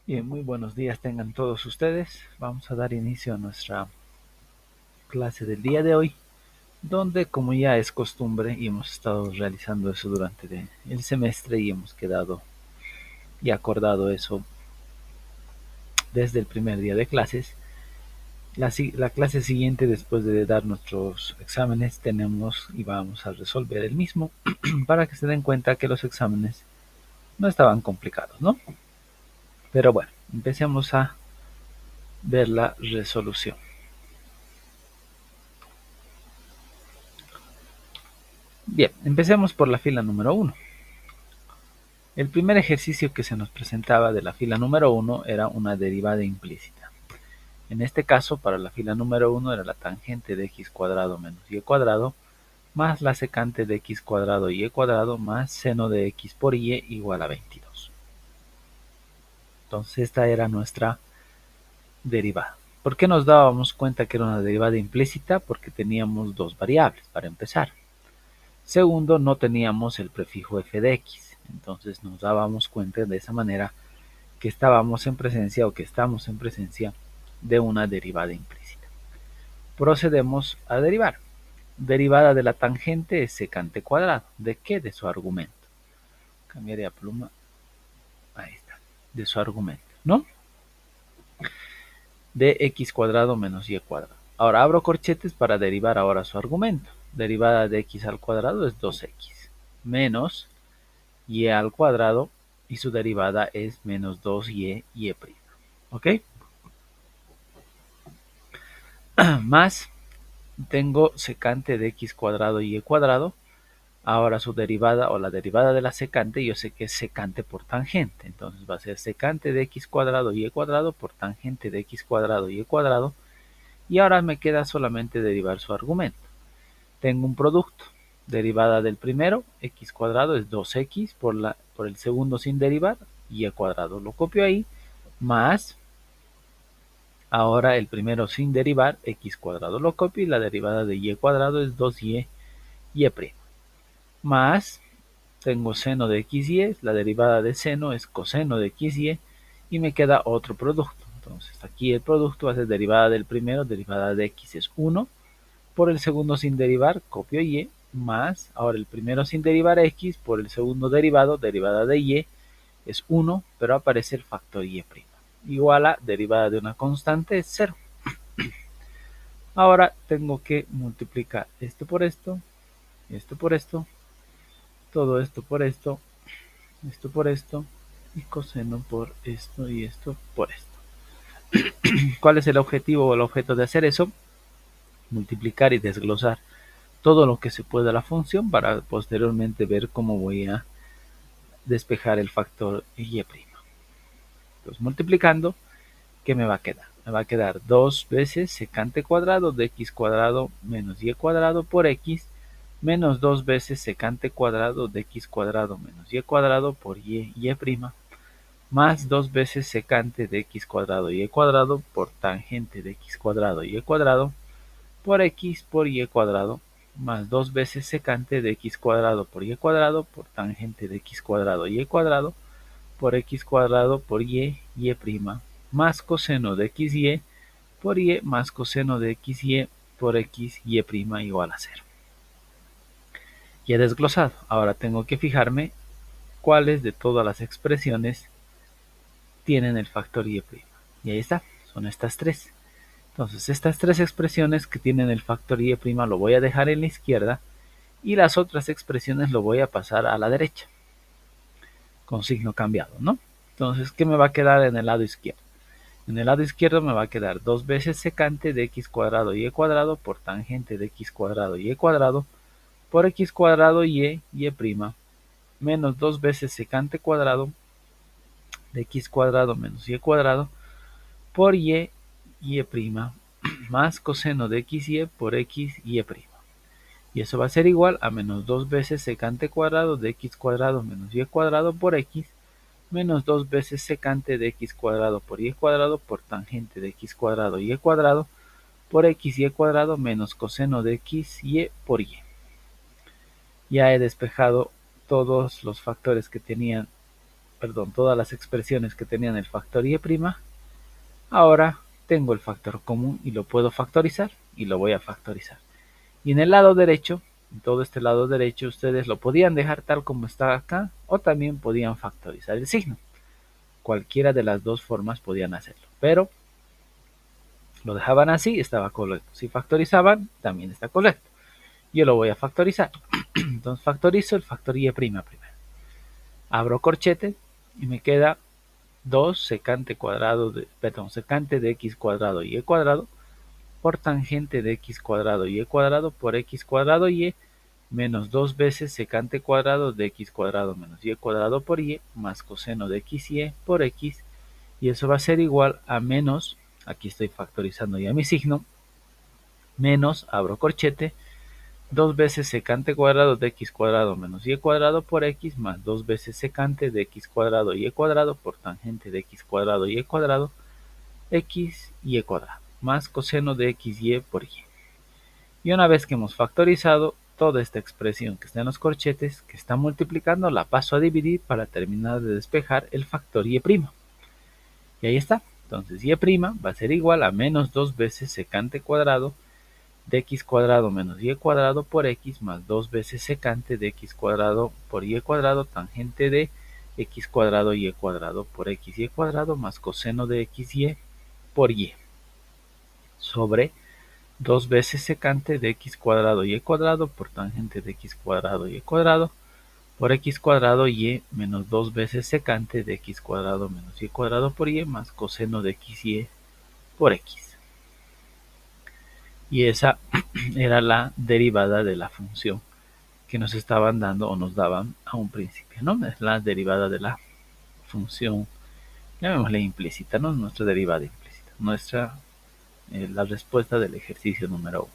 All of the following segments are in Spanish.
Bien, muy buenos días tengan todos ustedes. Vamos a dar inicio a nuestra clase del día de hoy, donde como ya es costumbre y hemos estado realizando eso durante el semestre y hemos quedado y acordado eso desde el primer día de clases, la clase siguiente después de dar nuestros exámenes tenemos y vamos a resolver el mismo para que se den cuenta que los exámenes no estaban complicados, ¿no? Pero bueno, empecemos a ver la resolución. Bien, empecemos por la fila número 1. El primer ejercicio que se nos presentaba de la fila número 1 era una derivada implícita. En este caso, para la fila número 1 era la tangente de x cuadrado menos y cuadrado más la secante de x cuadrado y cuadrado más seno de x por y igual a 22. Entonces esta era nuestra derivada. ¿Por qué nos dábamos cuenta que era una derivada implícita? Porque teníamos dos variables para empezar. Segundo, no teníamos el prefijo f de x. Entonces nos dábamos cuenta de esa manera que estábamos en presencia o que estamos en presencia de una derivada implícita. Procedemos a derivar. Derivada de la tangente es secante cuadrado. ¿De qué? De su argumento. Cambiaría pluma. Ahí está. De su argumento, ¿no? De x cuadrado menos y cuadrado. Ahora abro corchetes para derivar ahora su argumento. Derivada de x al cuadrado es 2x menos y al cuadrado y su derivada es menos 2y y prima. ¿Ok? Más tengo secante de x cuadrado y cuadrado. Ahora su derivada o la derivada de la secante, yo sé que es secante por tangente. Entonces va a ser secante de x cuadrado y cuadrado por tangente de x cuadrado y cuadrado. Y ahora me queda solamente derivar su argumento. Tengo un producto. Derivada del primero, x cuadrado es 2x por el segundo sin derivar, y cuadrado. Lo copio ahí, más, ahora el primero sin derivar, x cuadrado lo copio y la derivada de y cuadrado es 2y y prima. Más, tengo seno de xy, la derivada de seno es coseno de xy y me queda otro producto. Entonces aquí el producto va a ser derivada del primero, derivada de x es 1, por el segundo sin derivar, copio y, más, ahora el primero sin derivar x, por el segundo derivado, derivada de y, es 1, pero aparece el factor y', igual a derivada de una constante es 0. Ahora tengo que multiplicar esto por esto por esto, todo esto por esto por esto, y coseno por esto y esto por esto. ¿Cuál es el objetivo o el objeto de hacer eso? Multiplicar y desglosar todo lo que se pueda la función para posteriormente ver cómo voy a despejar el factor y'. Entonces multiplicando, ¿qué me va a quedar? Me va a quedar 2 veces secante cuadrado de x cuadrado menos y cuadrado por x menos 2 veces secante cuadrado de x cuadrado menos y cuadrado por y' más 2 veces secante de x cuadrado y cuadrado por tangente de x cuadrado y cuadrado por x por y cuadrado más 2 veces secante de x cuadrado por y cuadrado por tangente de x cuadrado y cuadrado por x cuadrado por y prima más coseno de xy por y más coseno de xy por x y prima igual a 0. Ya desglosado, ahora tengo que fijarme cuáles de todas las expresiones tienen el factor y'. Y ahí está, son estas tres. Entonces estas tres expresiones que tienen el factor y' lo voy a dejar en la izquierda y las otras expresiones lo voy a pasar a la derecha con signo cambiado, ¿no? Entonces, ¿qué me va a quedar en el lado izquierdo? En el lado izquierdo me va a quedar 2 veces secante de x cuadrado y cuadrado por tangente de x cuadrado y cuadrado por x cuadrado y prima menos 2 veces secante cuadrado de x cuadrado menos y cuadrado por y prima más coseno de xy por x y prima. Y eso va a ser igual a menos 2 veces secante cuadrado de x cuadrado menos y cuadrado por x menos 2 veces secante de x cuadrado por y cuadrado por tangente de x cuadrado y cuadrado por x y cuadrado menos coseno de x y por y. Ya he despejado todos los factores que tenían todas las expresiones que tenían el factor y', ahora tengo el factor común y lo puedo factorizar y lo voy a factorizar. Y en el lado derecho, en todo este lado derecho, ustedes lo podían dejar tal como está acá o también podían factorizar el signo. Cualquiera de las dos formas podían hacerlo, pero lo dejaban así, estaba correcto. Si factorizaban, también está correcto. Yo lo voy a factorizar. Entonces factorizo el factor y' primero. Abro corchete y me queda 2 secante de x cuadrado y cuadrado por tangente de x cuadrado y cuadrado por x cuadrado y menos 2 veces secante cuadrado de x cuadrado menos y cuadrado por y más coseno de x y por x, y eso va a ser igual a menos, aquí estoy factorizando ya mi signo, menos, abro corchete, 2 veces secante cuadrado de x cuadrado menos y cuadrado por x más 2 veces secante de x cuadrado y cuadrado por tangente de x cuadrado y cuadrado, x y cuadrado, más coseno de x y por y. Y una vez que hemos factorizado toda esta expresión que está en los corchetes, que está multiplicando, la paso a dividir para terminar de despejar el factor y'. Y ahí está. Entonces y' va a ser igual a menos 2 veces secante cuadrado de x cuadrado menos y cuadrado por x más 2 veces secante de x cuadrado por y cuadrado tangente de x cuadrado y cuadrado por x y cuadrado más coseno de x y por y sobre 2 veces secante de x cuadrado y cuadrado por tangente de x cuadrado y cuadrado por x cuadrado y menos 2 veces secante de x cuadrado menos y cuadrado por y más coseno de x y por x. Y esa era la derivada de la función que nos estaban dando o nos daban a un principio, ¿no? Es la derivada de la función, llamémosle implícita, ¿no? Nuestra derivada implícita, la respuesta del ejercicio número 1.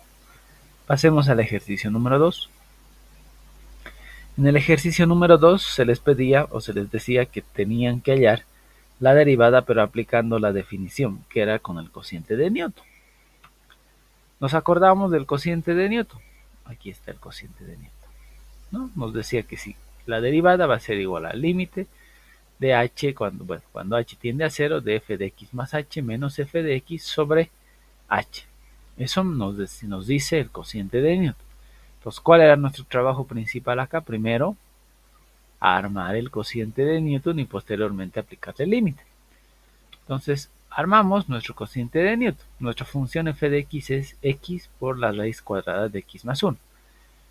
Pasemos al ejercicio número 2. En el ejercicio número 2 se les pedía o se les decía que tenían que hallar la derivada pero aplicando la definición, que era con el cociente de Newton. Nos acordamos del cociente de Newton. Aquí está el cociente de Newton, ¿no? Nos decía que sí, la derivada va a ser igual al límite de h cuando h tiende a 0 de f de x más h menos f de x sobre h. Eso nos dice el cociente de Newton. Entonces, ¿cuál era nuestro trabajo principal acá? Primero, armar el cociente de Newton y posteriormente aplicarle el límite. Entonces, armamos nuestro cociente de Newton. Nuestra función f de x es x por la raíz cuadrada de x más 1.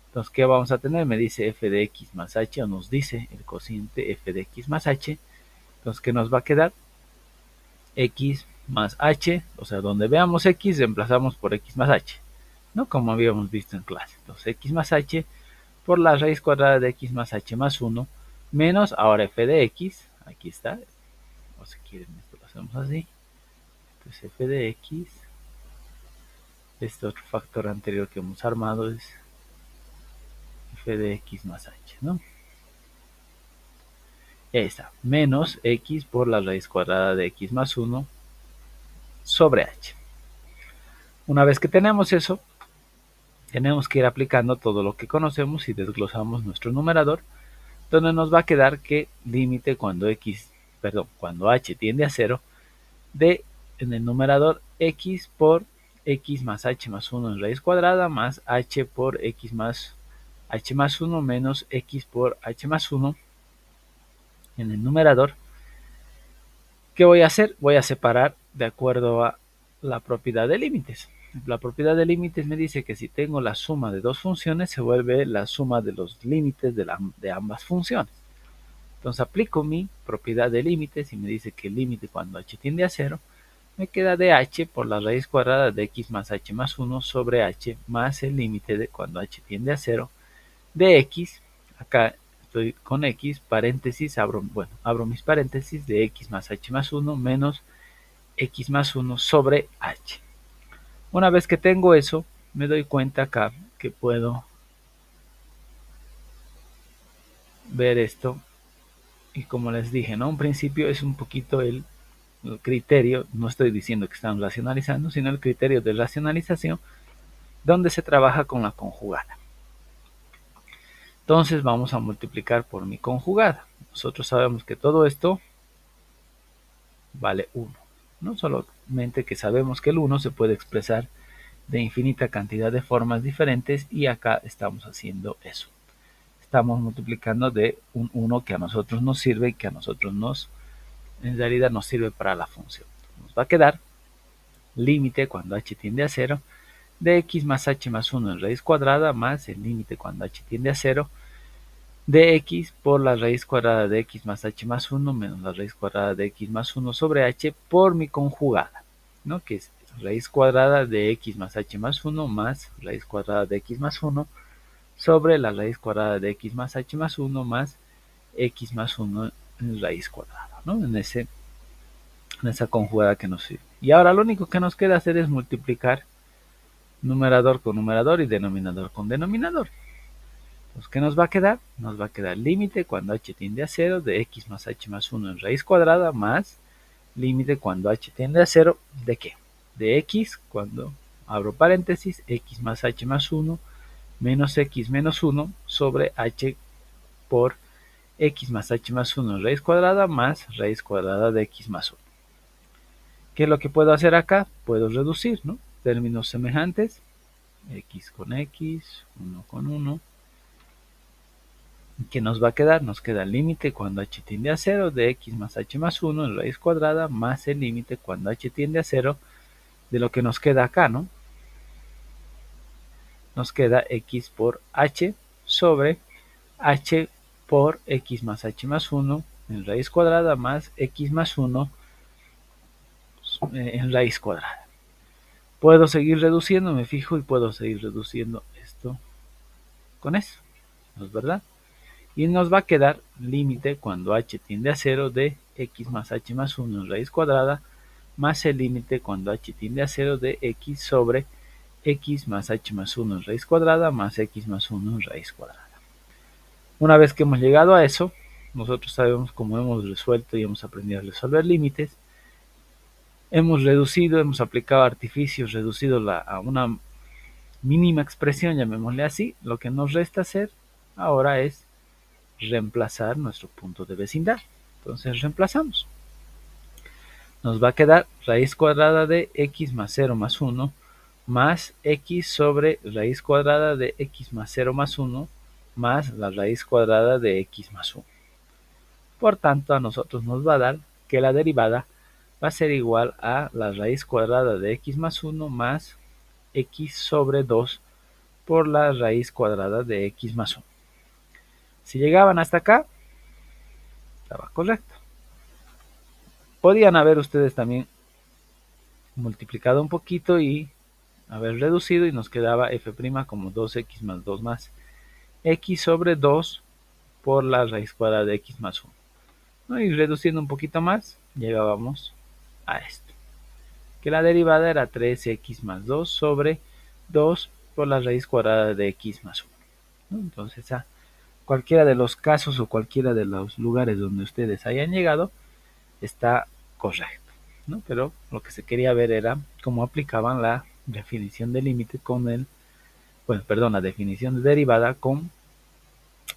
Entonces, ¿qué vamos a tener? Me dice f de x más h, o nos dice el cociente f de x más h. Entonces, ¿qué nos va a quedar? X más h, o sea, donde veamos x, reemplazamos por x más h, ¿no? Como habíamos visto en clase. Entonces, x más h por la raíz cuadrada de x más h más 1, menos, ahora f de x, aquí está, o si quieren esto lo hacemos así, entonces f de x, este otro factor anterior que hemos armado es f de x más h, ¿no? Y ahí está, menos x por la raíz cuadrada de x más 1 sobre h. Una vez que tenemos eso, tenemos que ir aplicando todo lo que conocemos y desglosamos nuestro numerador, donde nos va a quedar que límite cuando h tiende a 0 de, en el numerador, x por x más h más 1 en raíz cuadrada más h por x más h más 1 menos x por h más 1 en el numerador. ¿Qué voy a hacer? Voy a separar de acuerdo a la propiedad de límites. La propiedad de límites me dice que si tengo la suma de dos funciones, se vuelve la suma de los límites de ambas funciones. Entonces aplico mi propiedad de límites y me dice que el límite cuando h tiende a 0, me queda de h por la raíz cuadrada de x más h más 1 sobre h más el límite de cuando h tiende a 0 de x, acá estoy con x, paréntesis, abro mis paréntesis, de x más h más 1 menos x más 1 sobre h. Una vez que tengo eso, me doy cuenta acá que puedo ver esto, y como les dije, ¿no? Un principio es un poquito el criterio, no estoy diciendo que están racionalizando, sino el criterio de racionalización, donde se trabaja con la conjugada. Entonces vamos a multiplicar por mi conjugada. nosotros sabemos que todo esto vale 1. No solamente que sabemos que el 1 se puede expresar de infinita cantidad de formas diferentes y acá estamos haciendo eso. Estamos multiplicando de un 1 que a nosotros nos sirve y que a nosotros en realidad nos sirve para la función. Nos va a quedar límite cuando h tiende a 0 de x más h más 1 en raíz cuadrada más el límite cuando h tiende a 0 de x por la raíz cuadrada de x más h más 1 menos la raíz cuadrada de x más 1 sobre h por mi conjugada, ¿no? Que es raíz cuadrada de x más h más 1 más raíz cuadrada de x más 1 sobre la raíz cuadrada de x más h más 1 más x más 1 en raíz cuadrada, ¿no? En esa conjugada que nos sirve. Y ahora lo único que nos queda hacer es multiplicar numerador con numerador y denominador con denominador. Entonces, ¿qué nos va a quedar? Nos va a quedar límite cuando h tiende a 0 de x más h más 1 en raíz cuadrada más límite cuando h tiende a 0 ¿de qué? De x cuando abro paréntesis x más h más 1 menos x menos 1 sobre h por x más h más 1 en raíz cuadrada más raíz cuadrada de x más 1. ¿Qué es lo que puedo hacer acá? Puedo reducir, ¿no? Términos semejantes, x con x, 1 con 1. ¿Qué nos va a quedar? Nos queda el límite cuando h tiende a 0 de x más h más 1 en raíz cuadrada más el límite cuando h tiende a 0 de lo que nos queda acá, ¿no? Nos queda x por h sobre h por x más h más 1 en raíz cuadrada más x más 1 en raíz cuadrada. Puedo seguir reduciendo, me fijo, y puedo seguir reduciendo esto con eso, ¿no es verdad? Y nos va a quedar límite cuando h tiende a 0 de x más h más 1 en raíz cuadrada más el límite cuando h tiende a 0 de x sobre x más h más 1 en raíz cuadrada más x más 1 en raíz cuadrada. Una vez que hemos llegado a eso, nosotros sabemos cómo hemos resuelto y hemos aprendido a resolver límites. Hemos reducido, hemos aplicado artificios, reducido a una mínima expresión, llamémosle así. Lo que nos resta hacer ahora es reemplazar nuestro punto de vecindad. Entonces reemplazamos. Nos va a quedar raíz cuadrada de x más 0 más 1 más x sobre raíz cuadrada de x más 0 más 1 más la raíz cuadrada de x más 1. Por tanto, a nosotros nos va a dar que la derivada va a ser igual a la raíz cuadrada de x más 1 más x sobre 2 por la raíz cuadrada de x más 1. Si llegaban hasta acá, estaba correcto. Podían haber ustedes también multiplicado un poquito y haber reducido y nos quedaba f' como 2x más 2 más x sobre 2 por la raíz cuadrada de x más 1. ¿No? Y reduciendo un poquito más, llegábamos a esto. Que la derivada era 3x más 2 sobre 2 por la raíz cuadrada de x más 1. ¿No? Entonces, a cualquiera de los casos o cualquiera de los lugares donde ustedes hayan llegado, está correcto, ¿no? Pero lo que se quería ver era cómo aplicaban la definición de límite con la definición de derivada con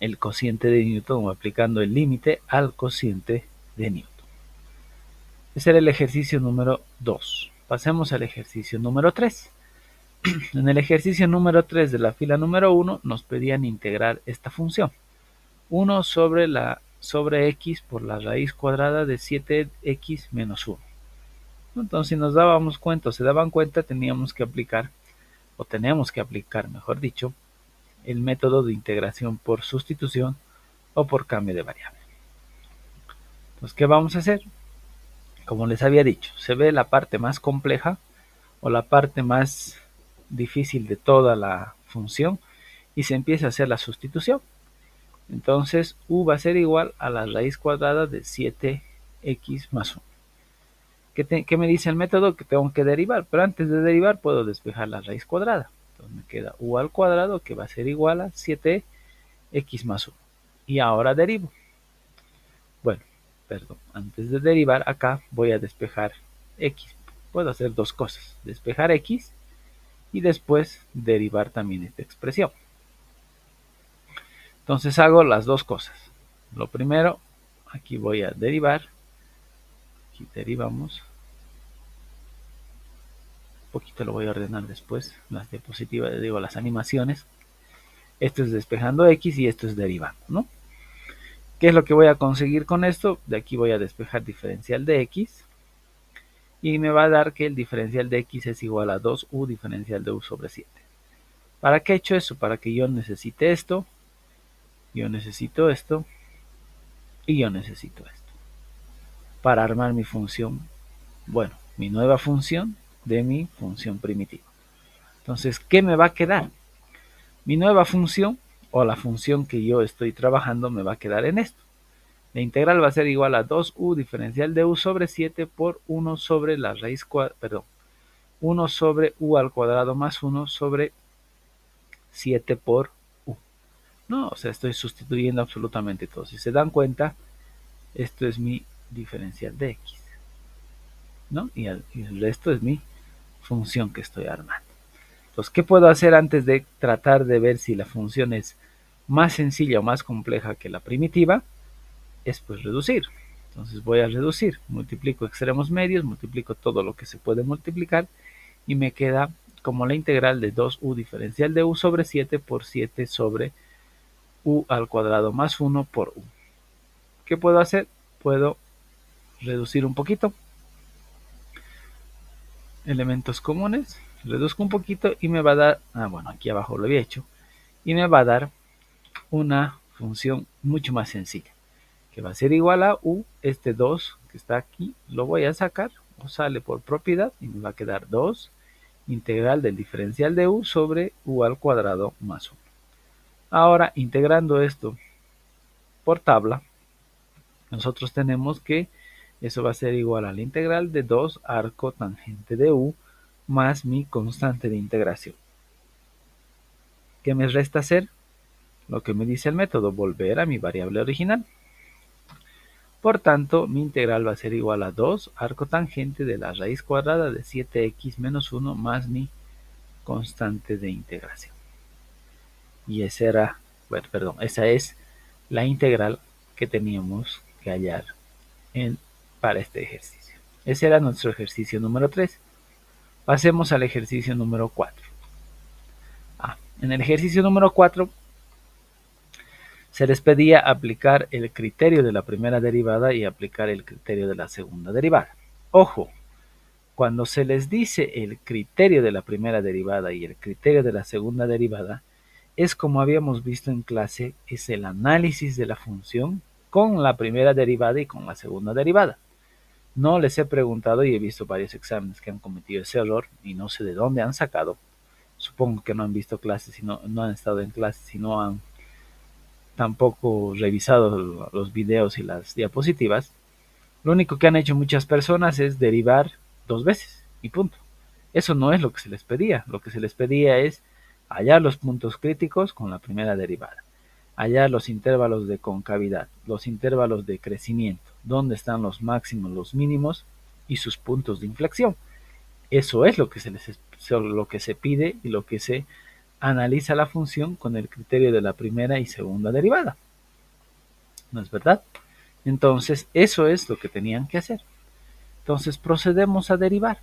el cociente de Newton o aplicando el límite al cociente de Newton. Ese era el ejercicio número 2. Pasemos al ejercicio número 3. En el ejercicio número 3 de la fila número 1 nos pedían integrar esta función. 1 sobre x por la raíz cuadrada de 7x menos 1. Entonces, si nos dábamos cuenta o se daban cuenta, teníamos que aplicar, mejor dicho, el método de integración por sustitución o por cambio de variable. Entonces, ¿qué vamos a hacer? Como les había dicho, se ve la parte más compleja o la parte más difícil de toda la función y se empieza a hacer la sustitución. Entonces, u va a ser igual a la raíz cuadrada de 7x más 1. ¿Qué me dice el método? Que tengo que derivar, pero antes de derivar puedo despejar la raíz cuadrada. Entonces me queda u al cuadrado que va a ser igual a 7x más 1. Y ahora derivo. Bueno, perdón, antes de derivar acá voy a despejar x. Puedo hacer dos cosas, despejar x y después derivar también esta expresión. Entonces hago las dos cosas. Lo primero, aquí voy a derivar. Aquí derivamos. Un poquito lo voy a ordenar después, las diapositivas, digo, las animaciones. Esto es despejando x y esto es derivando, ¿no? ¿Qué es lo que voy a conseguir con esto? De aquí voy a despejar diferencial de x. Y me va a dar que el diferencial de x es igual a 2u diferencial de u sobre 7. ¿Para qué he hecho eso? Para que yo necesite esto, yo necesito esto, y yo necesito esto. Para armar mi función, bueno, mi nueva función de mi función primitiva. Entonces, ¿qué me va a quedar? Mi nueva función, o la función que yo estoy trabajando, me va a quedar en esto. La integral va a ser igual a 2u diferencial de u sobre 7 por 1 sobre la raíz cuadrada, perdón, 1 sobre u al cuadrado más 1 sobre 7 por u. No, o sea, estoy sustituyendo absolutamente todo. Si se dan cuenta, esto es mi diferencial de x, ¿no? Y el resto es mi función que estoy armando. Entonces, ¿qué puedo hacer antes de tratar de ver si la función es más sencilla o más compleja que la primitiva? Es pues reducir. Entonces voy a reducir, multiplico extremos medios, multiplico todo lo que se puede multiplicar y me queda como la integral de 2u diferencial de u sobre 7 por 7 sobre u al cuadrado más 1 por u. ¿Qué puedo hacer? Puedo reducir un poquito. Elementos comunes, reduzco un poquito y me va a dar, bueno, aquí abajo lo había hecho, y me va a dar una función mucho más sencilla, que va a ser igual a u, este 2 que está aquí, lo voy a sacar, o sale por propiedad, y me va a quedar 2 integral del diferencial de u sobre u al cuadrado más 1. Ahora, integrando esto por tabla, nosotros tenemos que eso va a ser igual a la integral de 2 arco tangente de u más mi constante de integración. ¿Qué me resta hacer? Lo que me dice el método, volver a mi variable original. Por tanto, mi integral va a ser igual a 2 arco tangente de la raíz cuadrada de 7x menos 1 más mi constante de integración. Y esa era, bueno, perdón, esa es la integral que teníamos que hallar para este ejercicio. Ese era nuestro ejercicio número 3. Pasemos al ejercicio número 4. En el ejercicio número 4 se les pedía aplicar el criterio de la primera derivada y aplicar el criterio de la segunda derivada. Ojo, cuando se les dice el criterio de la primera derivada y el criterio de la segunda derivada, es como habíamos visto en clase, es el análisis de la función con la primera derivada y con la segunda derivada. No les he preguntado y he visto varios exámenes que han cometido ese error y no sé de dónde han sacado. Supongo que no han visto clases, no han estado en clases, sino han tampoco revisado los videos y las diapositivas. Lo único que han hecho muchas personas es derivar 2 veces y punto. Eso no es lo que se les pedía. Lo que se les pedía es hallar los puntos críticos con la primera derivada, hallar los intervalos de concavidad, los intervalos de crecimiento, dónde están los máximos, los mínimos y sus puntos de inflexión. Eso es lo que se pide y lo que se analiza la función con el criterio de la primera y segunda derivada. ¿No es verdad? Entonces, eso es lo que tenían que hacer. Entonces, procedemos a derivar.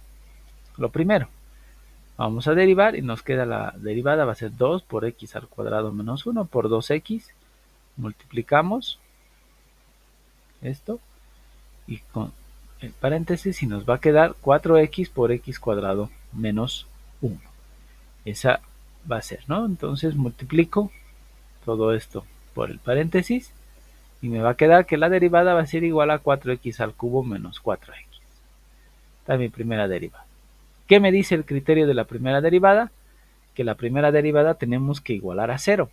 Lo primero, vamos a derivar y nos queda la derivada, va a ser 2 por x al cuadrado menos 1 por 2x. Multiplicamos esto y con el paréntesis y nos va a quedar 4x por x cuadrado menos 1. Esa va a ser, ¿no? Entonces multiplico todo esto por el paréntesis y me va a quedar que la derivada va a ser igual a 4x al cubo menos 4x. Esta es mi primera derivada. ¿Qué me dice el criterio de la primera derivada? Que la primera derivada tenemos que igualar a 0.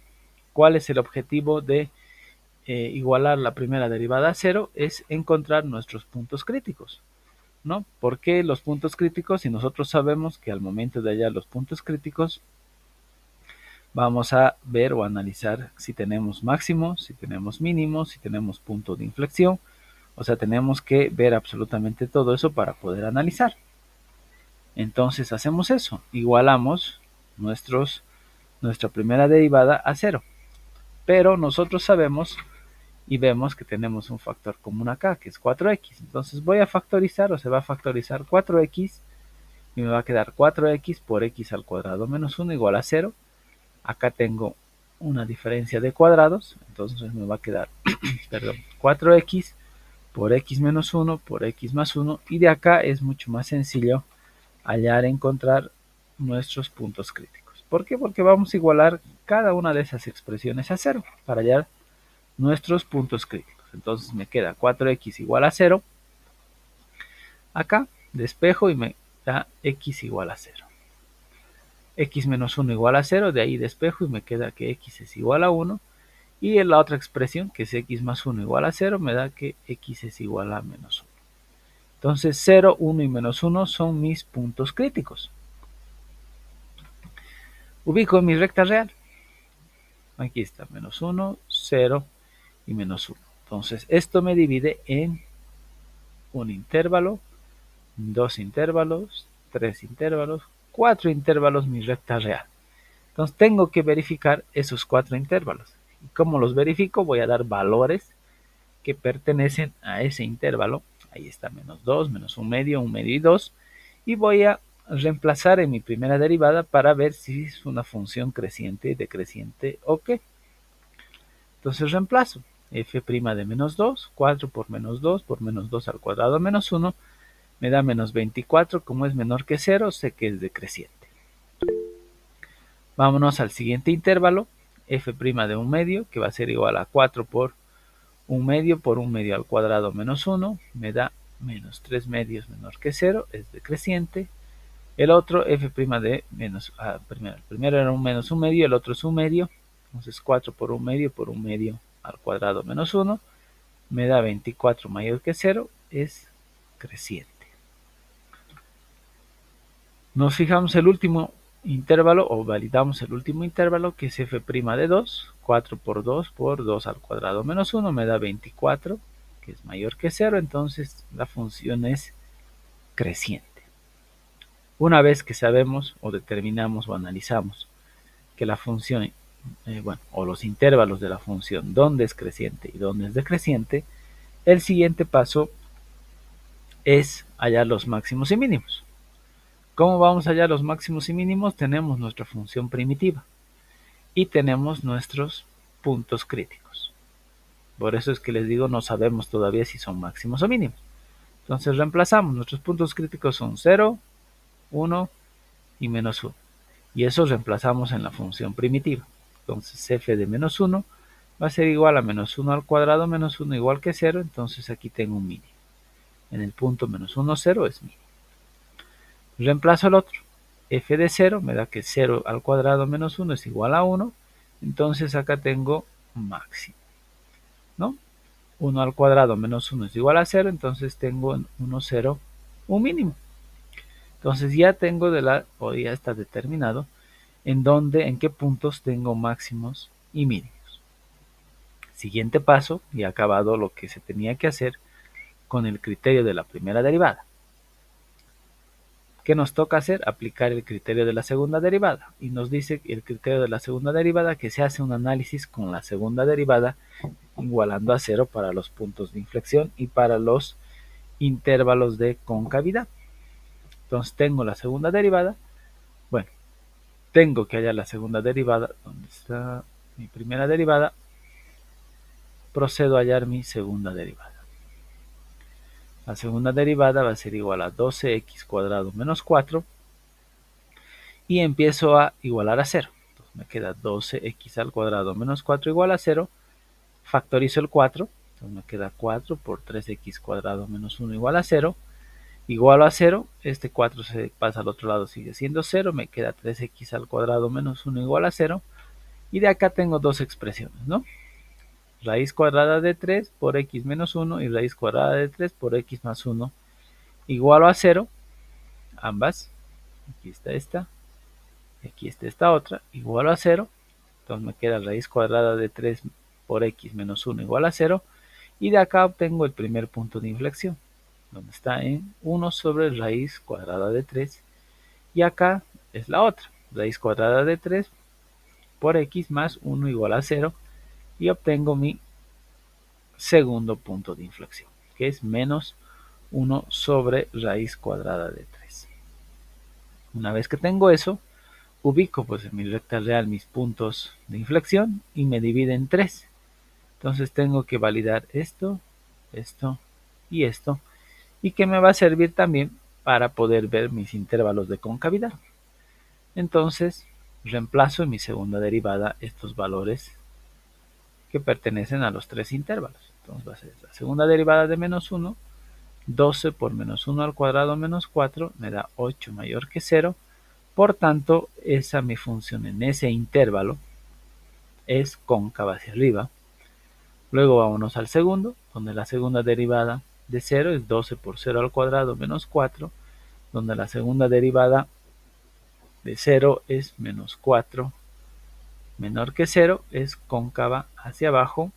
¿Cuál es el objetivo de igualar la primera derivada a 0? Es encontrar nuestros puntos críticos, ¿no? ¿Por qué los puntos críticos? Si nosotros sabemos que al momento de hallar los puntos críticos vamos a ver o analizar si tenemos máximos, si tenemos mínimos, si tenemos punto de inflexión. O sea, tenemos que ver absolutamente todo eso para poder analizar. Entonces hacemos eso, igualamos nuestra primera derivada a 0. Pero nosotros sabemos y vemos que tenemos un factor común acá, que es 4x. Entonces voy a factorizar, o se va a factorizar 4x, y me va a quedar 4x por x al cuadrado menos 1 igual a 0. Acá tengo una diferencia de cuadrados, entonces me va a quedar, perdón, 4x por x menos 1 por x más 1, y de acá es mucho más sencillo encontrar nuestros puntos críticos. ¿Por qué? Porque vamos a igualar cada una de esas expresiones a 0 para hallar nuestros puntos críticos. Entonces me queda 4x igual a 0. Acá despejo y me da x igual a 0. X menos 1 igual a 0, de ahí despejo y me queda que x es igual a 1. Y en la otra expresión, que es x más 1 igual a 0, me da que x es igual a menos 1. Entonces 0, 1 y menos 1 son mis puntos críticos. Ubico mi recta real. Aquí está, menos 1, 0 y menos 1. Entonces esto me divide en un intervalo, dos intervalos, tres intervalos, cuatro intervalos mi recta real. Entonces tengo que verificar esos cuatro intervalos. ¿Y cómo los verifico? Voy a dar valores que pertenecen a ese intervalo. Ahí está, menos 2, menos 1 medio y 2. Y voy a reemplazar en mi primera derivada para ver si es una función creciente, decreciente o qué. Entonces reemplazo f' de menos 2, 4 por menos 2 al cuadrado menos 1, me da menos 24, como es menor que 0, sé que es decreciente. Vámonos al siguiente intervalo, f' de 1 medio, que va a ser igual a 4 por 1 medio al cuadrado menos 1, me da menos 3 medios menor que 0, es decreciente. El otro f' de menos, el primero era un menos 1 medio, el otro es 1 medio, entonces 4 por 1 medio al cuadrado menos 1, me da 24 mayor que 0, es creciente. Nos fijamos el último intervalo, o validamos el último intervalo, que es f' de 2, 4 por 2 al cuadrado menos 1, me da 24, que es mayor que 0, entonces la función es creciente. Una vez que sabemos, o determinamos, o analizamos que la función, o los intervalos de la función, dónde es creciente y dónde es decreciente, el siguiente paso es hallar los máximos y mínimos. ¿Cómo vamos a hallar los máximos y mínimos? Tenemos nuestra función primitiva y tenemos nuestros puntos críticos. Por eso es que les digo, no sabemos todavía si son máximos o mínimos. Entonces reemplazamos, nuestros puntos críticos son 0, 1 y menos 1. Y eso reemplazamos en la función primitiva. Entonces f de menos 1 va a ser igual a menos 1 al cuadrado menos 1 igual que 0, entonces aquí tengo un mínimo. En el punto menos 1, 0 es mínimo. Reemplazo el otro. F de 0 me da que 0 al cuadrado menos 1 es igual a 1, entonces acá tengo máximo, ¿no? 1 al cuadrado menos 1 es igual a 0, entonces tengo en 1, 0 un mínimo. Entonces ya tengo o ya está determinado en qué puntos tengo máximos y mínimos. Siguiente paso, y acabado lo que se tenía que hacer con el criterio de la primera derivada. ¿Qué nos toca hacer? Aplicar el criterio de la segunda derivada. Y nos dice el criterio de la segunda derivada que se hace un análisis con la segunda derivada igualando a 0 para los puntos de inflexión y para los intervalos de concavidad. Entonces tengo la segunda derivada. Bueno, tengo que hallar la segunda derivada. ¿Dónde está mi primera derivada? Procedo a hallar mi segunda derivada. La segunda derivada va a ser igual a 12x cuadrado menos 4 y empiezo a igualar a 0. Entonces me queda 12x al cuadrado menos 4 igual a 0. Factorizo el 4, entonces me queda 4 por 3x cuadrado menos 1 igual a 0. Igualo a 0, este 4 se pasa al otro lado, sigue siendo 0, me queda 3x al cuadrado menos 1 igual a 0. Y de acá tengo dos expresiones, ¿no? Raíz cuadrada de 3 por x menos 1 y raíz cuadrada de 3 por x más 1 igual a 0, ambas, aquí está esta, y aquí está esta otra, igual a 0, entonces me queda raíz cuadrada de 3 por x menos 1 igual a 0, y de acá obtengo el primer punto de inflexión, donde está en 1 sobre raíz cuadrada de 3, y acá es la otra, raíz cuadrada de 3 por x más 1 igual a 0, y obtengo mi segundo punto de inflexión, que es menos 1 sobre raíz cuadrada de 3. Una vez que tengo eso, ubico pues en mi recta real mis puntos de inflexión y me divide en 3. Entonces tengo que validar esto, esto y esto, y que me va a servir también para poder ver mis intervalos de concavidad. Entonces reemplazo en mi segunda derivada estos valores que pertenecen a los tres intervalos. Entonces va a ser la segunda derivada de menos 1, 12 por menos 1 al cuadrado menos 4 me da 8 mayor que 0. Por tanto, esa mi función en ese intervalo es cóncava hacia arriba. Luego vámonos al segundo, donde la segunda derivada de 0 es 12 por 0 al cuadrado menos 4, donde la segunda derivada de 0 es menos 4 menor que 0, es cóncava hacia abajo.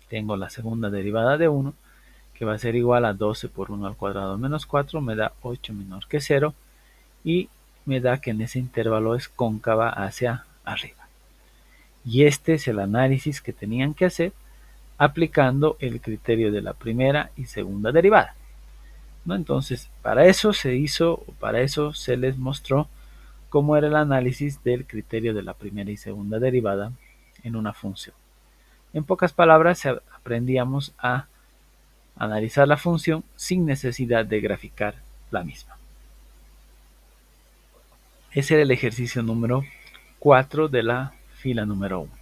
Tengo la segunda derivada de 1, que va a ser igual a 12 por 1 al cuadrado menos 4, me da 8 menor que 0, y me da que en ese intervalo es cóncava hacia arriba. Y este es el análisis que tenían que hacer aplicando el criterio de la primera y segunda derivada, ¿no? Entonces, para eso se les mostró cómo era el análisis del criterio de la primera y segunda derivada en una función. En pocas palabras, aprendíamos a analizar la función sin necesidad de graficar la misma. Ese era el ejercicio número 4 de la fila número 1.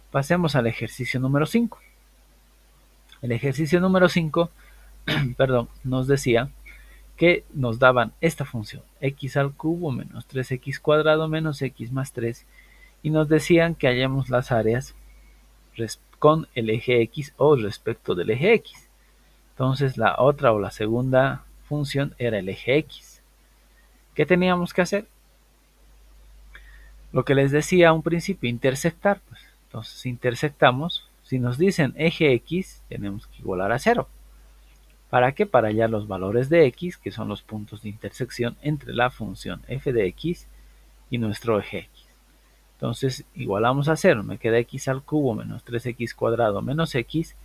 Pasemos al ejercicio número 5. El ejercicio número 5 nos decía que nos daban esta función, x al cubo menos 3x cuadrado menos x más 3, y nos decían que hallemos las áreas con el eje x o respecto del eje x. Entonces la otra o la segunda función era el eje x. ¿Qué teníamos que hacer? Lo que les decía a un principio, intersectar. Pues. Entonces intersectamos. Si nos dicen eje x, tenemos que igualar a 0. ¿Para qué? Para hallar los valores de x, que son los puntos de intersección entre la función f de x y nuestro eje x. Entonces igualamos a 0, me queda x al cubo menos 3x cuadrado menos x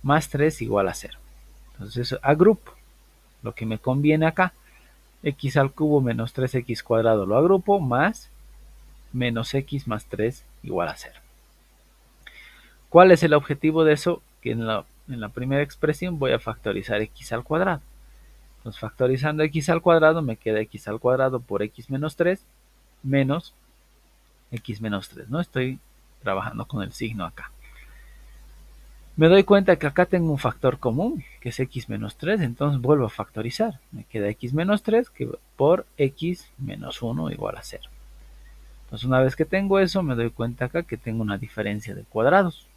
más 3 igual a 0. Entonces agrupo lo que me conviene acá. X al cubo menos 3x cuadrado lo agrupo más menos x más 3 igual a 0. ¿Cuál es el objetivo de eso? Que en la primera expresión voy a factorizar x al cuadrado. Entonces factorizando x al cuadrado me queda x al cuadrado por x menos 3 menos x menos 3. No estoy trabajando con el signo acá. Me doy cuenta que acá tengo un factor común, que es x menos 3, entonces vuelvo a factorizar. Me queda x menos 3 que por x menos 1 igual a 0. Entonces una vez que tengo eso, me doy cuenta acá que tengo una diferencia de cuadrados.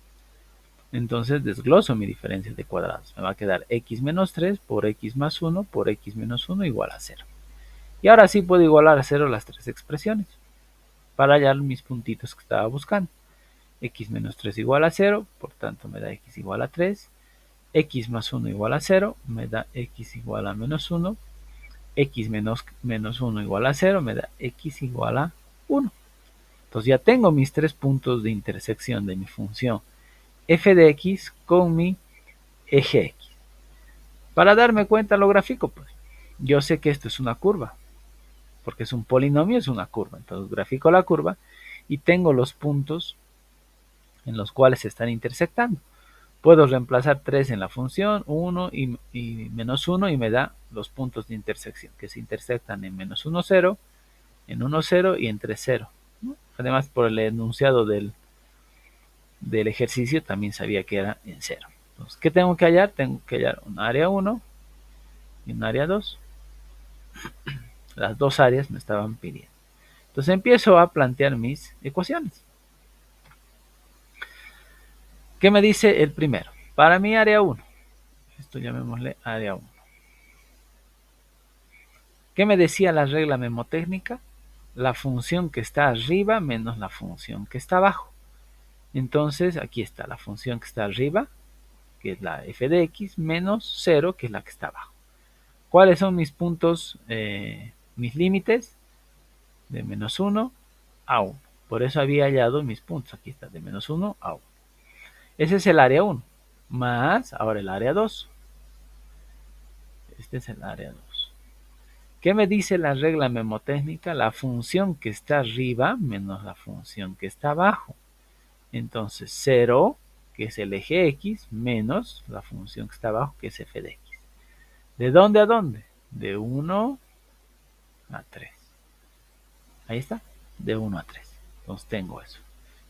Entonces desgloso mi diferencia de cuadrados. Me va a quedar x menos 3 por x más 1 por x menos 1 igual a 0. Y ahora sí puedo igualar a 0 las tres expresiones para hallar mis puntitos que estaba buscando. X menos 3 igual a 0, por tanto me da x igual a 3. X más 1 igual a 0, me da x igual a menos 1. X menos 1 igual a 0, me da x igual a 1. Entonces ya tengo mis tres puntos de intersección de mi función f de x con mi eje x. Para darme cuenta lo grafico, pues yo sé que esto es una curva, porque es un polinomio, es una curva. Entonces grafico la curva y tengo los puntos en los cuales se están intersectando. Puedo reemplazar 3 en la función, 1 y menos 1 y me da los puntos de intersección que se intersectan en menos 1, 0, en 1, 0 y en 3, 0. Además, por el enunciado del ejercicio también sabía que era en 0. Entonces, ¿qué tengo que hallar? Tengo que hallar un área 1 y un área 2. Las dos áreas me estaban pidiendo. Entonces empiezo a plantear mis ecuaciones. ¿Qué me dice el primero? Para mi área 1. Esto llamémosle área 1. ¿Qué me decía la regla memotécnica? La función que está arriba menos la función que está abajo. Entonces aquí está la función que está arriba, que es la f de x, menos 0, que es la que está abajo. ¿Cuáles son mis puntos, mis límites? De menos 1 a 1. Por eso había hallado mis puntos. Aquí está, de menos 1 a 1. Ese es el área 1. Más, ahora el área 2. Este es el área 2. ¿Qué me dice la regla memotécnica? La función que está arriba menos la función que está abajo. Entonces 0, que es el eje X, menos la función que está abajo, que es f de X. ¿De dónde a dónde? De 1 a 3. Ahí está, de 1 a 3. Entonces tengo eso.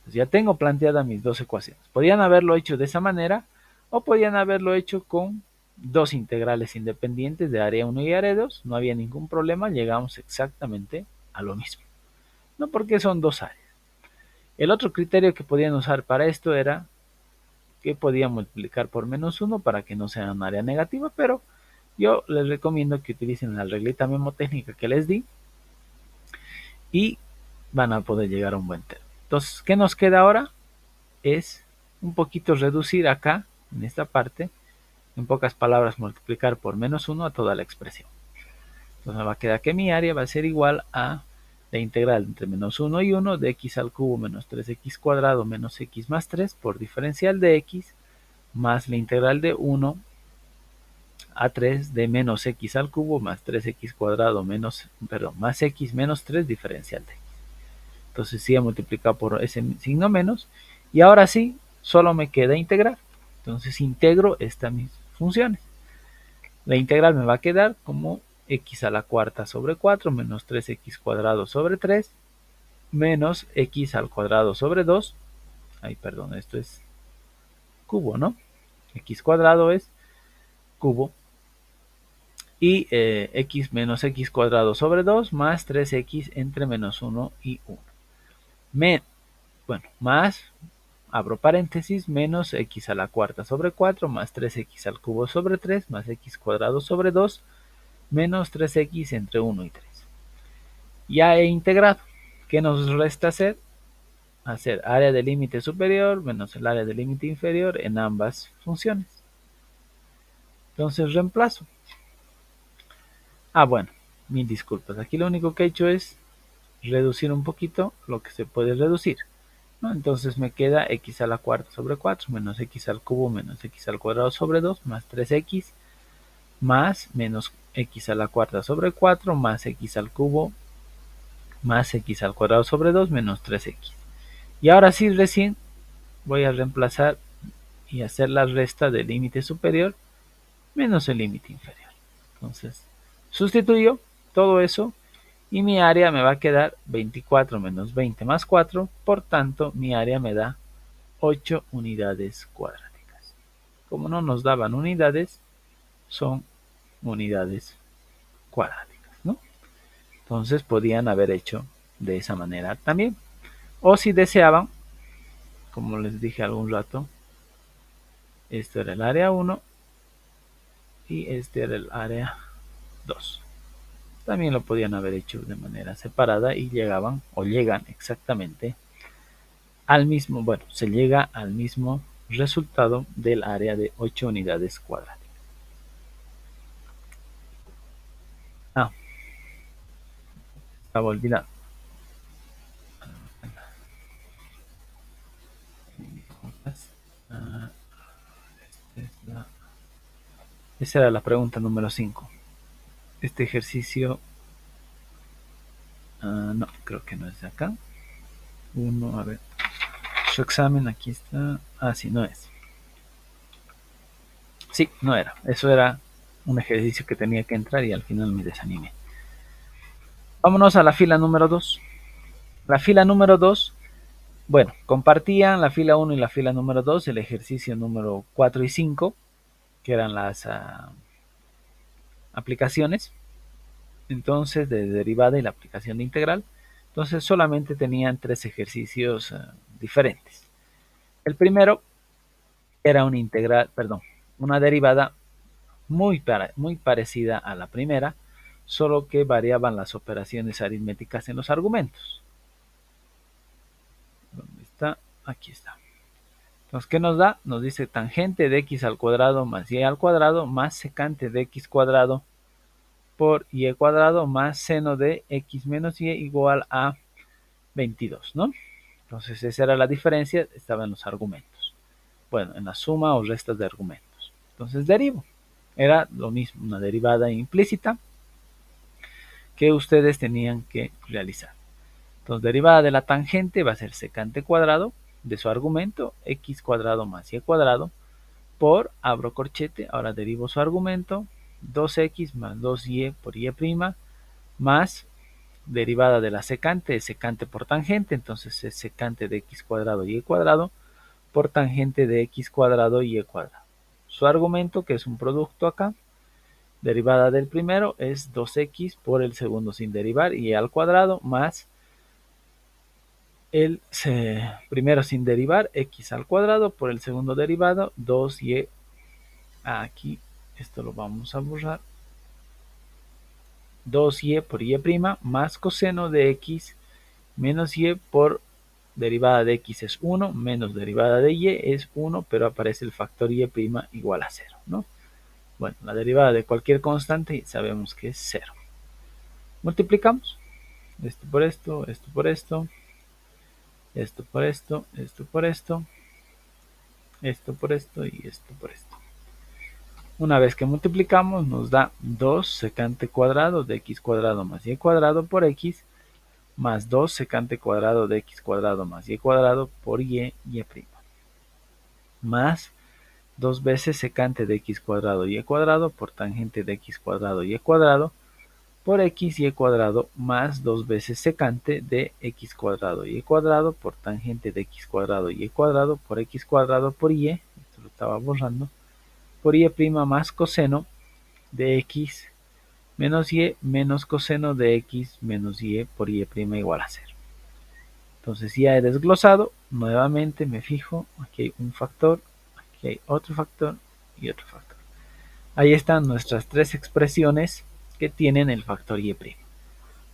Entonces ya tengo planteadas mis dos ecuaciones. Podían haberlo hecho de esa manera o podían haberlo hecho con dos integrales independientes de área 1 y área 2. No había ningún problema, llegamos exactamente a lo mismo. No, porque son dos áreas. El otro criterio que podían usar para esto era que podían multiplicar por menos 1 para que no sea un área negativa, pero yo les recomiendo que utilicen la reglita memotécnica que les di y van a poder llegar a un buen término. Entonces, ¿qué nos queda ahora? Es un poquito reducir acá, en esta parte, en pocas palabras, multiplicar por menos 1 a toda la expresión. Entonces me va a quedar que mi área va a ser igual a la integral entre menos 1 y 1 de x al cubo menos 3x cuadrado menos x más 3 por diferencial de x más la integral de 1 a 3 de menos x al cubo más 3x cuadrado más x menos 3 diferencial de x. Entonces sí he multiplicado por ese signo menos y ahora sí solo me queda integrar. Entonces integro estas mis funciones. La integral me va a quedar como x a la cuarta sobre 4 menos 3x cuadrado sobre 3 menos x al cuadrado sobre 2. Ay, perdón, esto es cubo, ¿no? X cuadrado es cubo. Y x menos x cuadrado sobre 2 más 3x entre menos 1 y 1. Más, abro paréntesis, menos x a la cuarta sobre 4 más 3x al cubo sobre 3 más x cuadrado sobre 2 menos 3x entre 1 y 3. Ya he integrado. ¿Qué nos resta hacer? Hacer área del límite superior menos el área del límite inferior en ambas funciones. Entonces reemplazo. Bueno, mil disculpas. Aquí lo único que he hecho es reducir un poquito lo que se puede reducir, ¿no? Entonces me queda x a la cuarta sobre 4 menos x al cubo menos x al cuadrado sobre 2 más 3x más menos x a la cuarta sobre 4 más x al cubo más x al cuadrado sobre 2 menos 3x. Y ahora sí recién voy a reemplazar y hacer la resta del límite superior menos el límite inferior. Entonces sustituyo todo eso y mi área me va a quedar 24 menos 20 más 4, por tanto mi área me da 8 unidades cuadráticas. Como no nos daban unidades, son unidades cuadráticas, ¿no? Entonces podían haber hecho de esa manera también. O si deseaban, como les dije algún rato, esto era el área 1 y este era el área 2. También lo podían haber hecho de manera separada y llegaban o llegan exactamente al mismo, se llega al mismo resultado del área de 8 unidades cuadráticas. Estaba olvidando. Esa era la pregunta número 5. Este ejercicio, no, creo que no es de acá. A ver. Su examen, aquí está. Sí, no es. Sí, no era. Eso era un ejercicio que tenía que entrar y al final me desanimé. Vámonos a la fila número 2. La fila número 2, compartían la fila 1 y la fila número 2 el ejercicio número 4 y 5, que eran las aplicaciones, entonces de derivada y la aplicación de integral. Entonces solamente tenían 3 ejercicios diferentes. El primero era una derivada muy parecida a la primera, solo que variaban las operaciones aritméticas en los argumentos. ¿Dónde está? Aquí está. Entonces, ¿qué nos da? Nos dice tangente de x al cuadrado más y al cuadrado más secante de x cuadrado por y cuadrado más seno de x menos y igual a 22, ¿no? Entonces esa era la diferencia, estaba en los argumentos. bueno, en la suma o restas de argumentos. Entonces derivo. Era lo mismo, una derivada implícita que ustedes tenían que realizar. Entonces, derivada de la tangente va a ser secante cuadrado de su argumento, x cuadrado más y cuadrado, por, abro corchete, ahora derivo su argumento, 2x más 2y por y' más derivada de la secante, es secante por tangente, entonces es secante de x cuadrado y cuadrado por tangente de x cuadrado y cuadrado. Su argumento, que es un producto acá, derivada del primero es 2x por el segundo sin derivar y al cuadrado más el primero sin derivar x al cuadrado por el segundo derivado 2y. Aquí esto lo vamos a borrar, 2y por y' más coseno de x menos y por derivada de x es 1 menos derivada de y es 1, pero aparece el factor y' igual a 0, ¿no? Bueno, la derivada de cualquier constante sabemos que es 0. Multiplicamos esto por esto, esto por esto, esto por esto, esto por esto, esto por esto y esto por esto. Una vez que multiplicamos nos da 2 secante cuadrado de x cuadrado más y cuadrado por x más 2 secante cuadrado de x cuadrado más y cuadrado por y más 2 veces secante de x cuadrado y cuadrado por tangente de x cuadrado y cuadrado por x y cuadrado más 2 veces secante de x cuadrado y cuadrado por tangente de x cuadrado y cuadrado por x cuadrado por y, esto lo estaba borrando, por y' más coseno de x menos y menos coseno de x menos y por y' igual a 0. Entonces ya he desglosado, nuevamente me fijo, aquí hay un factor, aquí hay otro factor y otro factor. Ahí están nuestras tres expresiones que tienen el factor y'.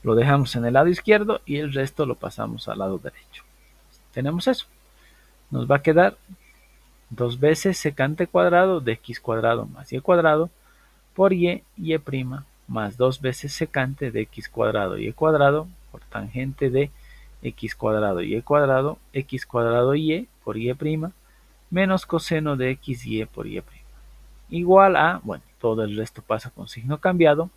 Lo dejamos en el lado izquierdo y el resto lo pasamos al lado derecho. Tenemos eso. Nos va a quedar 2 veces secante cuadrado de x cuadrado más y cuadrado por y' más 2 veces secante de x cuadrado y cuadrado por tangente de x cuadrado y cuadrado, x cuadrado y por y' menos coseno de x y por y'. Igual a, bueno, todo el resto pasa con signo cambiado,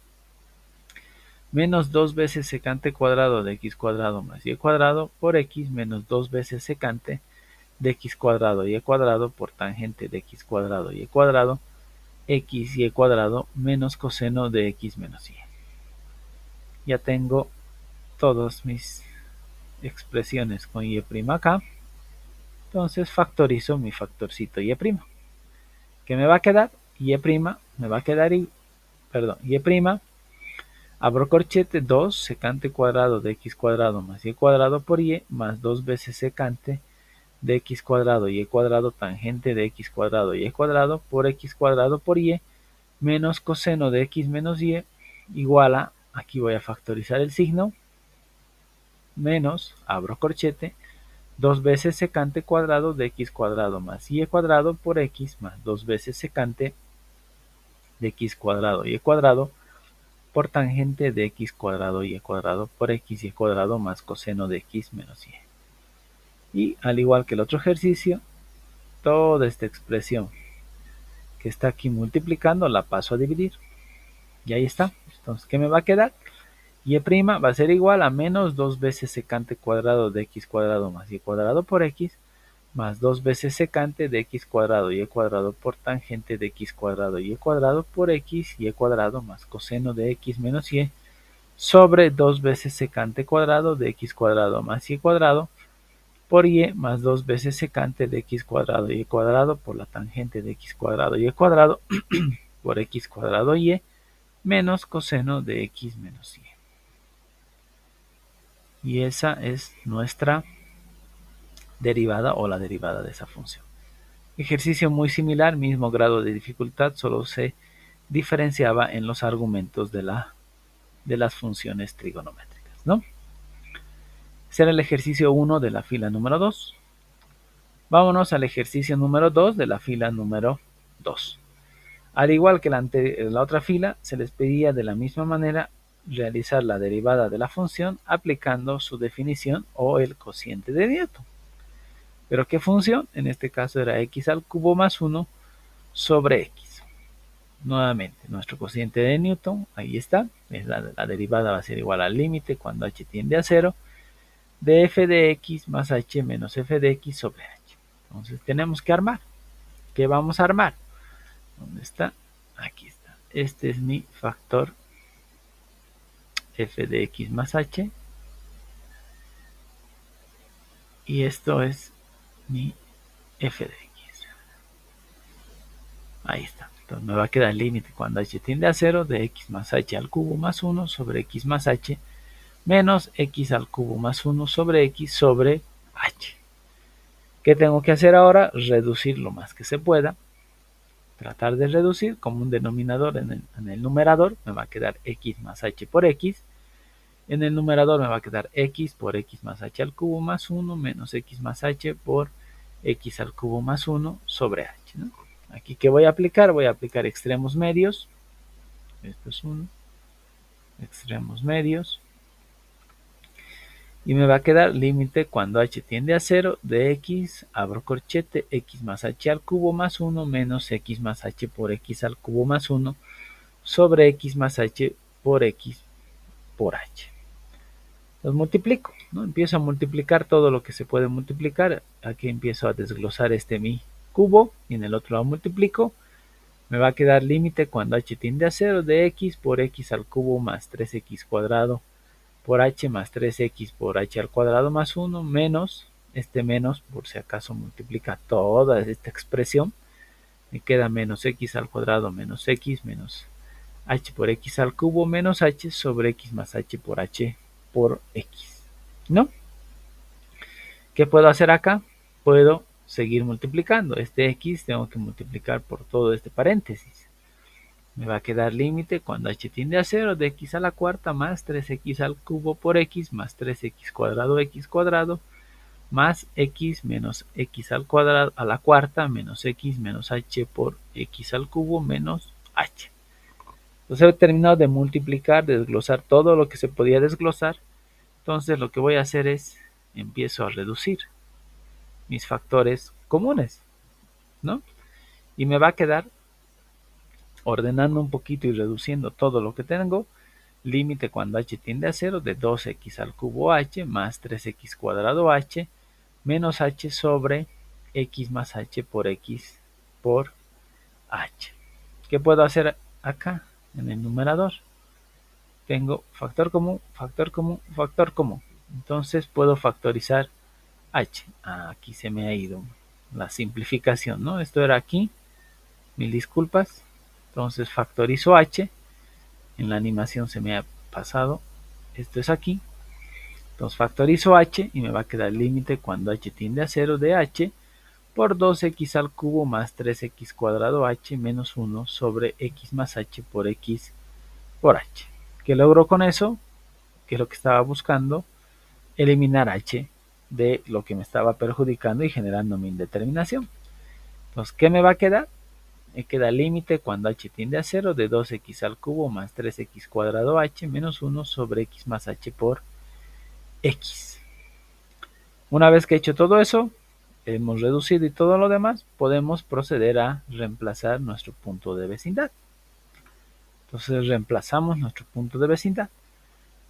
menos 2 veces secante cuadrado de x cuadrado más y cuadrado por x menos 2 veces secante de x cuadrado y cuadrado por tangente de x cuadrado y cuadrado, x y cuadrado menos coseno de x menos y. Ya tengo todas mis expresiones con y' acá, entonces factorizo mi factorcito y'. ¿Qué me va a quedar? Y' me va a quedar, y abro corchete, 2 secante cuadrado de x cuadrado más y cuadrado por y más 2 veces secante de x cuadrado y cuadrado tangente de x cuadrado y cuadrado por x cuadrado por y menos coseno de x menos y igual a, aquí voy a factorizar el signo, menos, abro corchete, 2 veces secante cuadrado de x cuadrado más y cuadrado por x más 2 veces secante de x cuadrado y cuadrado por tangente de x cuadrado y cuadrado por x y cuadrado más coseno de x menos y. Y al igual que el otro ejercicio, toda esta expresión que está aquí multiplicando la paso a dividir. Y ahí está. Entonces, ¿qué me va a quedar? Y' va a ser igual a menos 2 veces secante cuadrado de x cuadrado más y cuadrado por x más 2 veces secante de x cuadrado y cuadrado por tangente de x cuadrado y cuadrado por x y cuadrado más coseno de x menos y sobre 2 veces secante cuadrado de x cuadrado más y cuadrado por y más 2 veces secante de x cuadrado y cuadrado por la tangente de x cuadrado y cuadrado por x cuadrado y menos coseno de x menos y. Y esa es nuestra derivada o la derivada de esa función. Ejercicio muy similar, mismo grado de dificultad, solo se diferenciaba en los argumentos de las funciones trigonométricas, ¿no? Ese era el ejercicio 1 de la fila número 2. Vámonos al ejercicio número 2 de la fila número 2. Al igual que la otra fila, se les pedía de la misma manera realizar la derivada de la función aplicando su definición o el cociente de Newton. Pero ¿qué función? En este caso era x al cubo más 1 sobre x. Nuevamente, nuestro cociente de Newton, ahí está. La derivada va a ser igual al límite cuando h tiende a 0 de f de x más h menos f de x sobre h. Entonces tenemos que armar. ¿Qué vamos a armar? ¿Dónde está? Aquí está. Este es mi factor f de x más h. Y esto es mi f de x. Ahí está. Entonces me va a quedar el límite cuando h tiende a 0 de x más h al cubo más 1 sobre x más h menos x al cubo más 1 sobre x sobre h. ¿Qué tengo que hacer ahora? Reducir lo más que se pueda. Tratar de reducir como un denominador en el numerador. Me va a quedar x más h por x. En el numerador me va a quedar x por x más h al cubo más 1 menos x más h por x al cubo más 1 sobre h, ¿no? Aquí, ¿qué voy a aplicar? Voy a aplicar extremos medios. Esto es 1. Extremos medios. Y me va a quedar límite cuando h tiende a 0 de x, abro corchete, x más h al cubo más 1 menos x más h por x al cubo más 1 sobre x más h por x por h. Los multiplico, ¿no? Empiezo a multiplicar todo lo que se puede multiplicar. Aquí empiezo a desglosar mi cubo y en el otro lado multiplico. Me va a quedar límite cuando h tiende a 0 de x por x al cubo más 3x cuadrado por h más 3x por h al cuadrado más 1 menos, menos por si acaso multiplica toda esta expresión. Me queda menos x al cuadrado menos x menos h por x al cubo menos h sobre x más h por x, ¿no? ¿Qué puedo hacer acá? Puedo seguir multiplicando. X tengo que multiplicar por todo este paréntesis. Me va a quedar límite cuando h tiende a 0 de x a la cuarta más 3x al cubo por x más 3x cuadrado más x menos x al cuadrado a la cuarta menos x menos h por x al cubo menos h. Entonces he terminado de multiplicar, de desglosar todo lo que se podía desglosar. Entonces lo que voy a hacer es, empiezo a reducir mis factores comunes, ¿no? Y me va a quedar, ordenando un poquito y reduciendo todo lo que tengo, límite cuando h tiende a 0 de 2x al cubo h más 3x cuadrado h menos h sobre x más h por x por h. ¿Qué puedo hacer acá en el numerador? Tengo factor común, factor común, factor común. Entonces puedo factorizar h. Aquí se me ha ido la simplificación, ¿no? Esto era aquí, mil disculpas. Entonces factorizo h. En la animación se me ha pasado. Esto es aquí. Entonces factorizo h y me va a quedar el límite cuando h tiende a 0 de h por 2x al cubo más 3x cuadrado h menos 1 sobre x más h por x por h. ¿Qué logro con eso? Que es lo que estaba buscando, eliminar h de lo que me estaba perjudicando y generando mi indeterminación. Entonces, ¿qué me va a quedar? Me queda límite cuando h tiende a 0 de 2x al cubo más 3x cuadrado h menos 1 sobre x más h por x. Una vez que he hecho todo eso, hemos reducido y todo lo demás, podemos proceder a reemplazar nuestro punto de vecindad. Entonces reemplazamos nuestro punto de vecindad.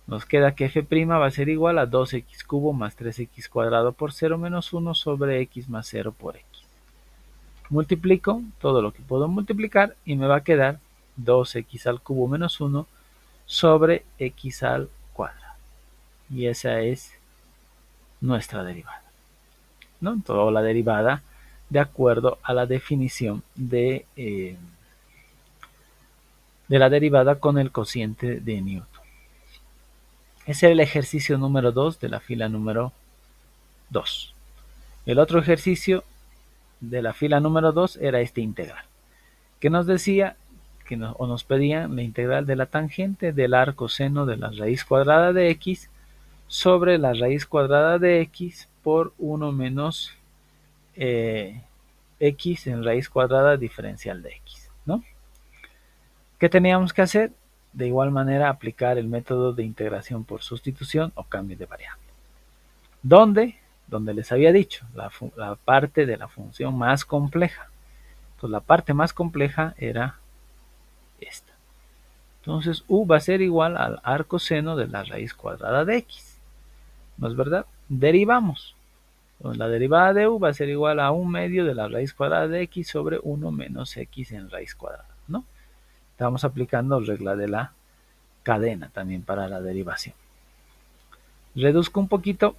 Nos queda que f' va a ser igual a 2x cubo más 3x cuadrado por 0 menos 1 sobre x más 0 por x. Multiplico todo lo que puedo multiplicar y me va a quedar 2x al cubo menos 1 sobre x al cuadrado. Y esa es nuestra derivada, ¿no? Toda la derivada de acuerdo a la definición de la derivada con el cociente de Newton. Ese era el ejercicio número 2 de la fila número 2. El otro ejercicio de la fila número 2 era este integral, que nos decía o nos pedían la integral de la tangente del arco seno de la raíz cuadrada de x sobre la raíz cuadrada de x por 1 menos x en raíz cuadrada diferencial de x, ¿no? ¿Qué teníamos que hacer? De igual manera aplicar el método de integración por sustitución o cambio de variable, donde donde les había dicho, la parte de la función más compleja. Entonces la parte más compleja era esta. Entonces u va a ser igual al arcoseno de la raíz cuadrada de x. ¿No es verdad? Derivamos. Entonces la derivada de u va a ser igual a 1/2 de la raíz cuadrada de x sobre 1 menos x en raíz cuadrada, ¿no? Estamos aplicando regla de la cadena también para la derivación. Reduzco un poquito.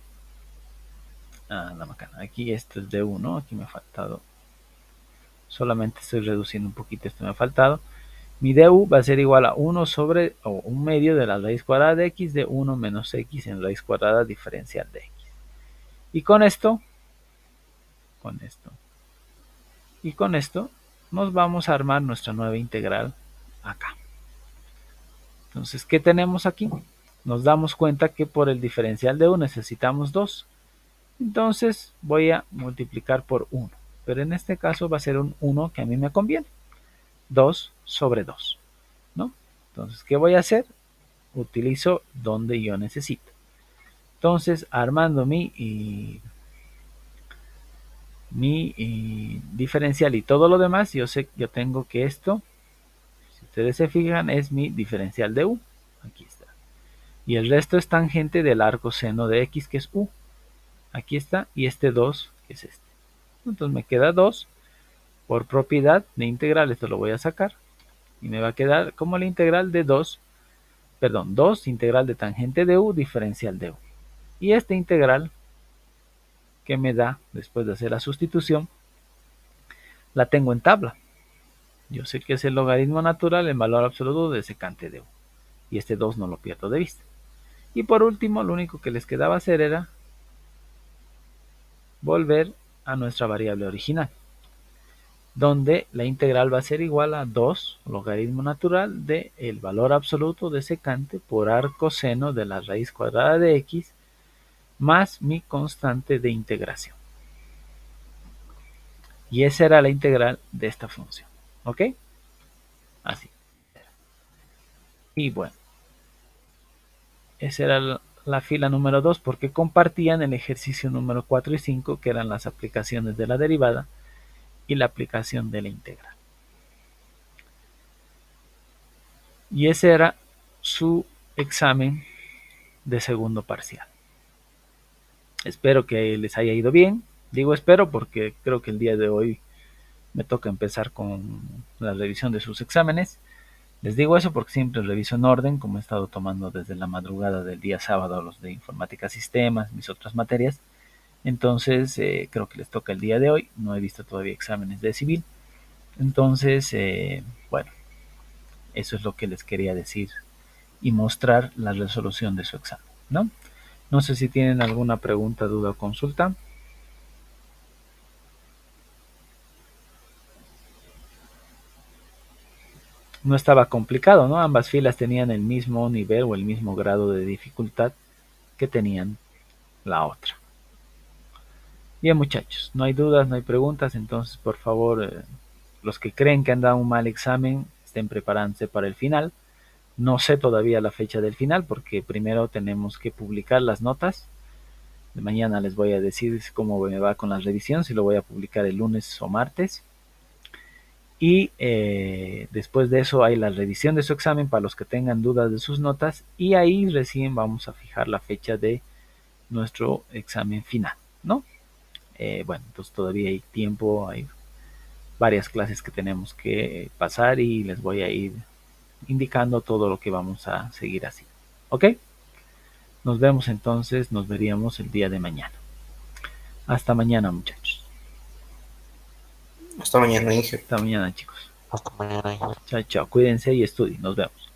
La macana. Aquí esto es de 1, aquí me ha faltado. Solamente estoy reduciendo un poquito, esto me ha faltado. Mi du va a ser igual a 1 sobre, o 1/2 de la raíz cuadrada de x de 1 menos x en raíz cuadrada diferencial de x. Y con esto, y con esto, nos vamos a armar nuestra nueva integral acá. Entonces, ¿qué tenemos aquí? Nos damos cuenta que por el diferencial de u necesitamos 2. Entonces voy a multiplicar por 1. Pero en este caso va a ser un 1 que a mí me conviene. 2 sobre 2, ¿no? Entonces, ¿qué voy a hacer? Utilizo donde yo necesito. Entonces, armando mi diferencial y todo lo demás, yo tengo que esto, si ustedes se fijan, es mi diferencial de u. Aquí está. Y el resto es tangente del arco seno de x, que es u. Aquí está. Y este 2, que es este. Entonces me queda 2. Por propiedad de integral, esto lo voy a sacar. Y me va a quedar como la integral de 2 integral de tangente de u diferencial de u. Y esta integral que me da, después de hacer la sustitución, la tengo en tabla. Yo sé que es el logaritmo natural en valor absoluto de secante de u. Y este 2 no lo pierdo de vista. Y por último, lo único que les quedaba hacer era volver a nuestra variable original, donde la integral va a ser igual a 2 logaritmo natural de el valor absoluto de secante por arco seno de la raíz cuadrada de x más mi constante de integración. Y esa era la integral de esta función. ¿Ok? Así. Y bueno, esa era la fila número 2 porque compartían el ejercicio número 4 y 5, que eran las aplicaciones de la derivada y la aplicación de la integral. Y ese era su examen de segundo parcial. Espero que les haya ido bien. Digo espero porque creo que el día de hoy me toca empezar con la revisión de sus exámenes. Les digo eso porque siempre reviso en orden, como he estado tomando desde la madrugada del día sábado los de informática sistemas, mis otras materias. Entonces creo que les toca el día de hoy. No he visto todavía exámenes de civil. Entonces, bueno, eso es lo que les quería decir y mostrar la resolución de su examen, ¿no? No sé si tienen alguna pregunta, duda o consulta. No estaba complicado, ¿no? Ambas filas tenían el mismo nivel o el mismo grado de dificultad que tenían la otra. Bien, muchachos, no hay dudas, no hay preguntas, entonces por favor, los que creen que han dado un mal examen, estén preparándose para el final. No sé todavía la fecha del final porque primero tenemos que publicar las notas. De mañana les voy a decir cómo me va con la revisión, si lo voy a publicar el lunes o martes. Y después de eso hay la revisión de su examen para los que tengan dudas de sus notas y ahí recién vamos a fijar la fecha de nuestro examen final, ¿no? Bueno, entonces todavía hay tiempo, hay varias clases que tenemos que pasar y les voy a ir indicando todo lo que vamos a seguir así. ¿Ok? Nos vemos entonces, nos veríamos el día de mañana. Hasta mañana, muchachos. Hasta mañana, Inge. Hasta mañana, chicos. Hasta mañana, Inge. Chao, chao. Cuídense y estudien. Nos vemos.